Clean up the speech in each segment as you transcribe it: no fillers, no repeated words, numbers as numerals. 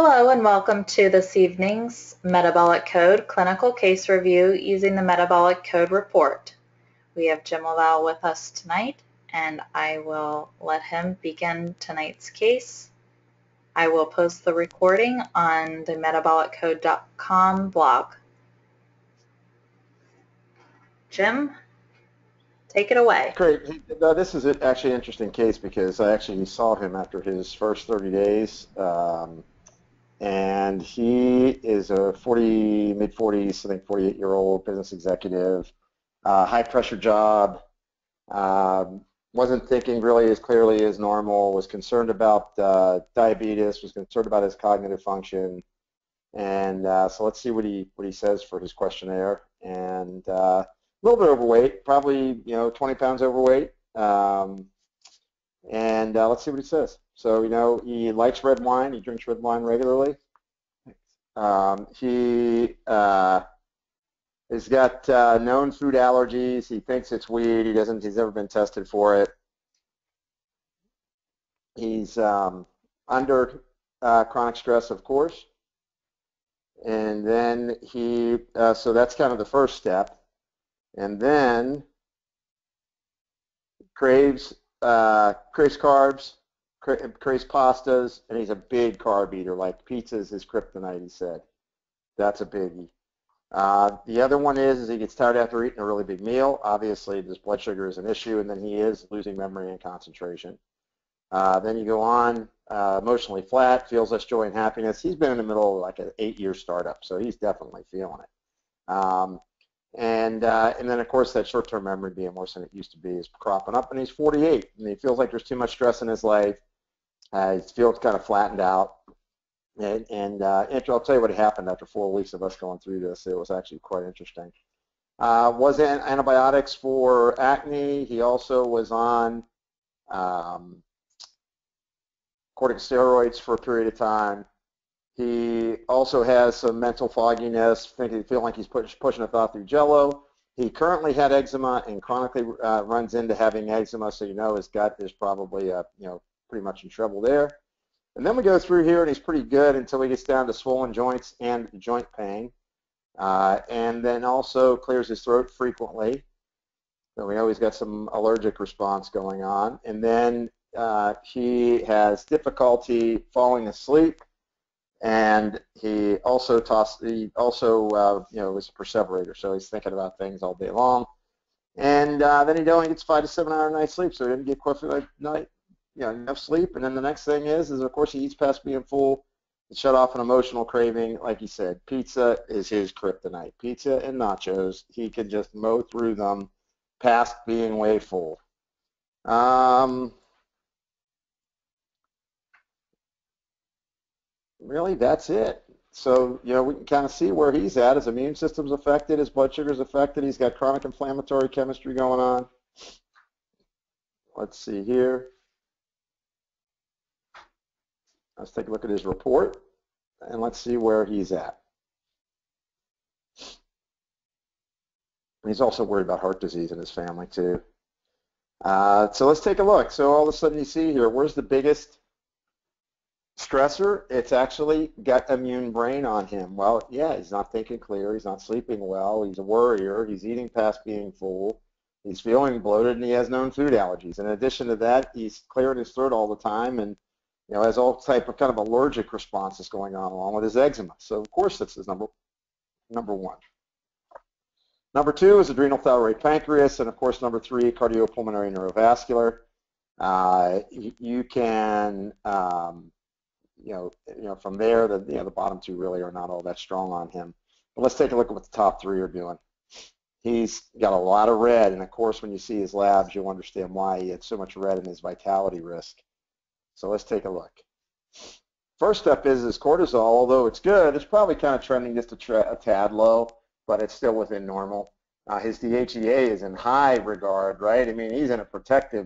Hello and welcome to this evening's Metabolic Code Clinical Case Review using the Metabolic Code Report. We have Jim Laval with us tonight, and I will let him begin tonight's case. I will post the recording on the metaboliccode.com blog. Jim, take it away. Great. This is actually an interesting case because I actually saw him after his first 30 days. And he is a mid-40s, I think 48-year-old business executive, high pressure job, wasn't thinking really as clearly as normal, was concerned about diabetes, was concerned about his cognitive function. And so let's see what he says for his questionnaire. And a little bit overweight, probably 20 pounds overweight. And let's see what he says. So he likes red wine. He drinks red wine regularly. He has got known food allergies. He thinks it's weed. He's never been tested for it. He's under chronic stress, of course. And then so that's kind of the first step. And then craves carbs, craves pastas, and he's a big carb eater. Like pizza is his kryptonite, he said. That's a biggie. The other one is he gets tired after eating a really big meal. Obviously, his blood sugar is an issue, and then he is losing memory and concentration. Then you go on, emotionally flat, feels less joy and happiness. He's been in the middle of like an 8-year startup, so he's definitely feeling it. And then, of course, that short-term memory being worse than it used to be is cropping up, and he's 48, and he feels like there's too much stress in his life. He feels kind of flattened out. And I'll tell you what happened after 4 weeks of us going through this. It was actually quite interesting. Was on antibiotics for acne. He also was on corticosteroids for a period of time. He also has some mental fogginess, feeling like he's pushing a thought through jello. He currently had eczema and chronically runs into having eczema, so his gut is probably pretty much in trouble there. And then we go through here, and he's pretty good until he gets down to swollen joints and joint pain. And then also clears his throat frequently. So we know he's got some allergic response going on. And then he has difficulty falling asleep. And he also was a perseverator, so he's thinking about things all day long. And then he only gets 5 to 7 hour night sleep, so he didn't get quite enough sleep. And then the next thing is of course he eats past being full to shut off an emotional craving. Like he said, pizza is his kryptonite. Pizza and nachos, he can just mow through them past being way full. Really, that's it. So, we can kind of see where he's at. His immune system's affected, his blood sugar's affected, he's got chronic inflammatory chemistry going on. Let's see here. Let's take a look at his report, and let's see where he's at. He's also worried about heart disease in his family, too. So let's take a look. So all of a sudden you see here, where's the biggest stressor? It's actually gut immune brain on him. Well, yeah, he's not thinking clear, he's not sleeping well, he's a worrier, he's eating past being full, he's feeling bloated, and he has known food allergies. In addition to that, he's clearing his throat all the time, and has all type of kind of allergic responses going on along with his eczema. So of course that's his number one. Number 2 is adrenal thyroid pancreas, and of course number 3, cardiopulmonary neurovascular. You can from there, the bottom 2 really are not all that strong on him. But let's take a look at what the top 3 are doing. He's got a lot of red, and of course when you see his labs, you'll understand why he had so much red in his vitality risk. So let's take a look. First up is his cortisol. Although it's good, it's probably kind of trending just a tad low, but it's still within normal. His DHEA is in high regard, right? I mean, he's in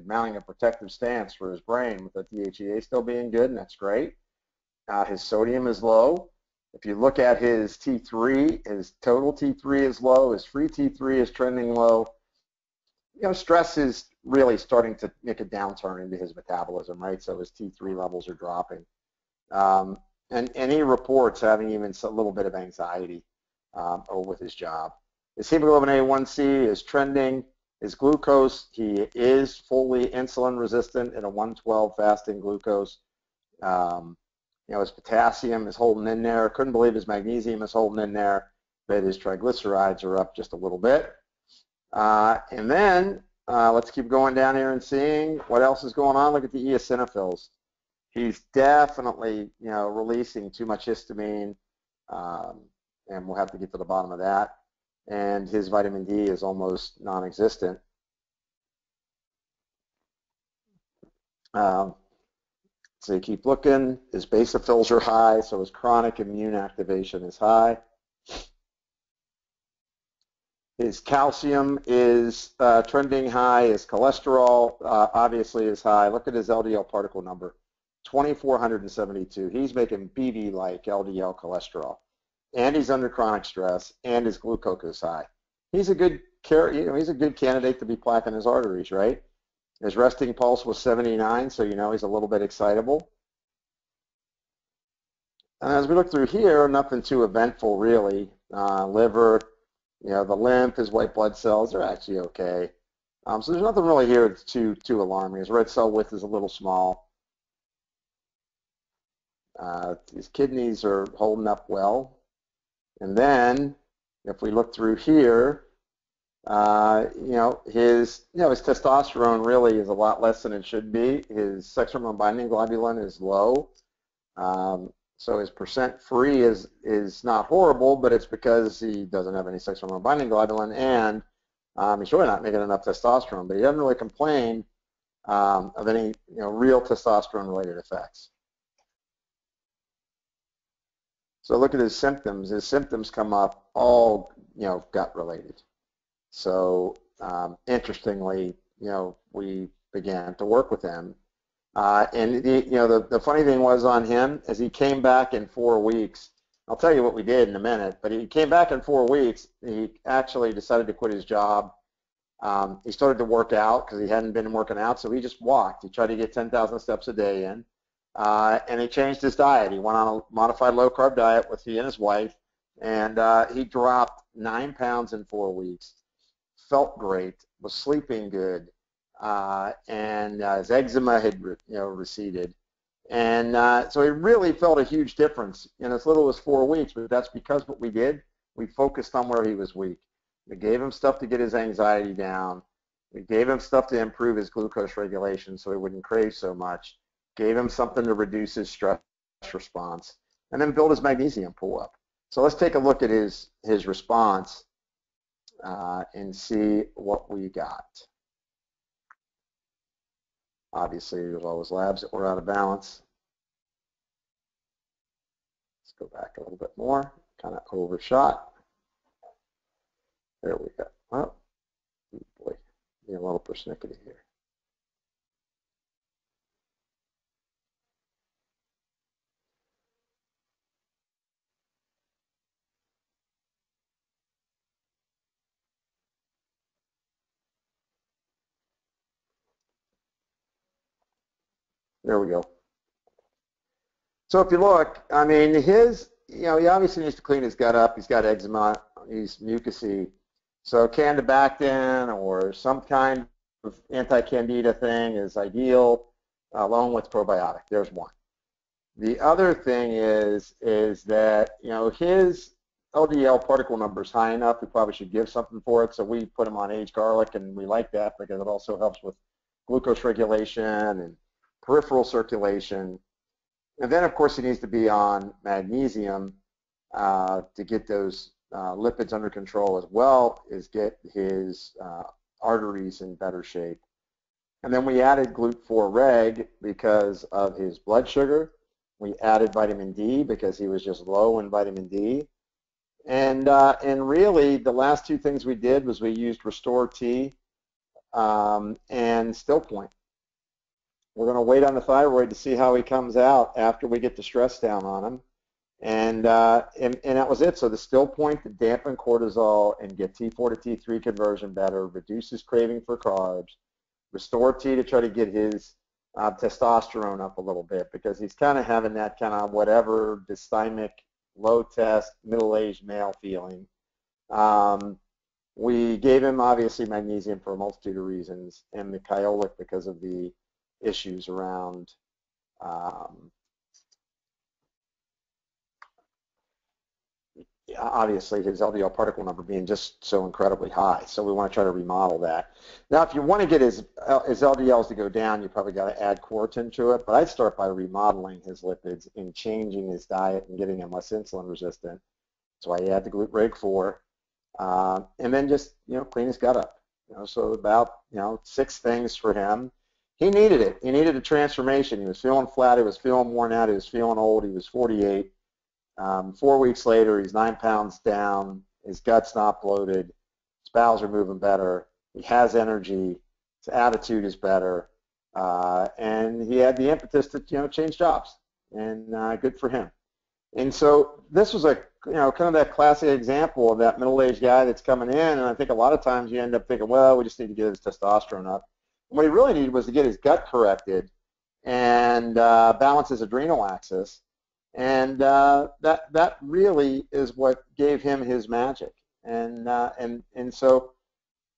mounting a protective stance for his brain with the DHEA still being good, and that's great. His sodium is low. If you look at his T3, his total T3 is low. His free T3 is trending low. Stress is really starting to make a downturn into his metabolism, right? So his T3 levels are dropping. And he reports having even a little bit of anxiety with his job. His hemoglobin A1C is trending. His glucose, he is fully insulin resistant at a 112 fasting glucose. His potassium is holding in there. Couldn't believe his magnesium is holding in there, but his triglycerides are up just a little bit. And then let's keep going down here and seeing what else is going on. Look at the eosinophils. He's definitely, releasing too much histamine, and we'll have to get to the bottom of that. And his vitamin D is almost non-existent. So you keep looking. His basophils are high, so his chronic immune activation is high. His calcium is trending high. His cholesterol obviously is high. Look at his LDL particle number, 2,472. He's making BB-like LDL cholesterol, and he's under chronic stress, and his glucose is high. He's a good he's a good candidate to be plaquing his arteries, right? His resting pulse was 79, so he's a little bit excitable. And as we look through here, nothing too eventful really. Liver, the lymph, his white blood cells are actually okay. So there's nothing really here that's too alarming. His red cell width is a little small. His kidneys are holding up well. And then if we look through here, his testosterone really is a lot less than it should be. His sex hormone binding globulin is low. So his percent free is not horrible, but it's because he doesn't have any sex hormone binding globulin, and he's really not making enough testosterone. But he doesn't really complain of any real testosterone-related effects. So look at his symptoms. His symptoms come up all gut-related. So interestingly, we began to work with him. And the funny thing was on him is he came back in 4 weeks. I'll tell you what we did in a minute, but he came back in 4 weeks. He actually decided to quit his job. He started to work out because he hadn't been working out, so he just walked. He tried to get 10,000 steps a day in, and he changed his diet. He went on a modified low-carb diet with he and his wife, and he dropped 9 pounds in 4 weeks. Felt great, was sleeping good, and his eczema had receded, and so he really felt a huge difference in as little as 4 weeks. But that's because what we did, we focused on where he was weak. We gave him stuff to get his anxiety down. We gave him stuff to improve his glucose regulation so he wouldn't crave so much. Gave him something to reduce his stress response, and then build his magnesium pull up. So let's take a look at his response and see what we got. Obviously, there's always labs that were out of balance. Let's go back a little bit more. Kind of overshot. There we go. Oh, boy, being a little persnickety here. There we go. So if you look, I mean, he obviously needs to clean his gut up. He's got eczema. He's mucousy. So Candibactin or some kind of anti-candida thing is ideal, along with probiotic. There's one. The other thing is that, his LDL particle number is high enough. We probably should give something for it. So we put him on aged garlic, and we like that because it also helps with glucose regulation and peripheral circulation. And then, of course, he needs to be on magnesium to get those lipids under control, as well as get his arteries in better shape. And then we added GLUT4 Reg because of his blood sugar. We added vitamin D because he was just low in vitamin D. And really, the last two things we did was we used Restore T and Still Point. We're going to wait on the thyroid to see how he comes out after we get the stress down on him. And that was it. So the Still Point to dampen cortisol and get T4 to T3 conversion better, reduces craving for carbs. Restore T to try to get his testosterone up a little bit because he's kind of having that kind of whatever dysthymic, low test, middle-aged male feeling. We gave him obviously magnesium for a multitude of reasons, and the Kyolic because of the issues around obviously his LDL particle number being just so incredibly high. So we want to try to remodel that. Now, if you want to get his LDLs to go down, you probably got to add Coartem to it. But I'd start by remodeling his lipids and changing his diet and getting him less insulin resistant. So I add the Glute 4, and then just clean his gut up. So about 6 things for him. He needed it. He needed a transformation. He was feeling flat. He was feeling worn out. He was feeling old. He was 48. 4 weeks later, he's 9 pounds down. His gut's not bloated. His bowels are moving better. He has energy. His attitude is better, and he had the impetus to change jobs. And good for him. And so this was a kind of that classic example of that middle-aged guy that's coming in. And I think a lot of times you end up thinking, well, we just need to get his testosterone up. And what he really needed was to get his gut corrected and balance his adrenal axis. And that really is what gave him his magic. And so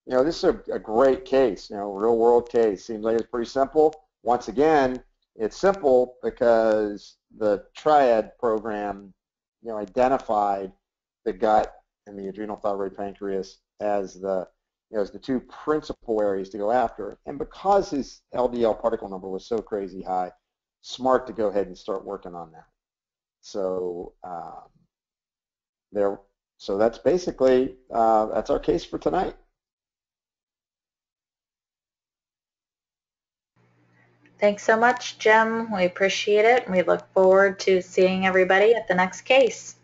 this is a great case, real world case. Seems like it's pretty simple. Once again, it's simple because the Triad program, identified the gut and the adrenal, thyroid, pancreas as the as the 2 principal areas to go after. And because his LDL particle number was so crazy high, smart to go ahead and start working on that. So so that's basically that's our case for tonight. Thanks so much, Jim. We appreciate it. We look forward to seeing everybody at the next case.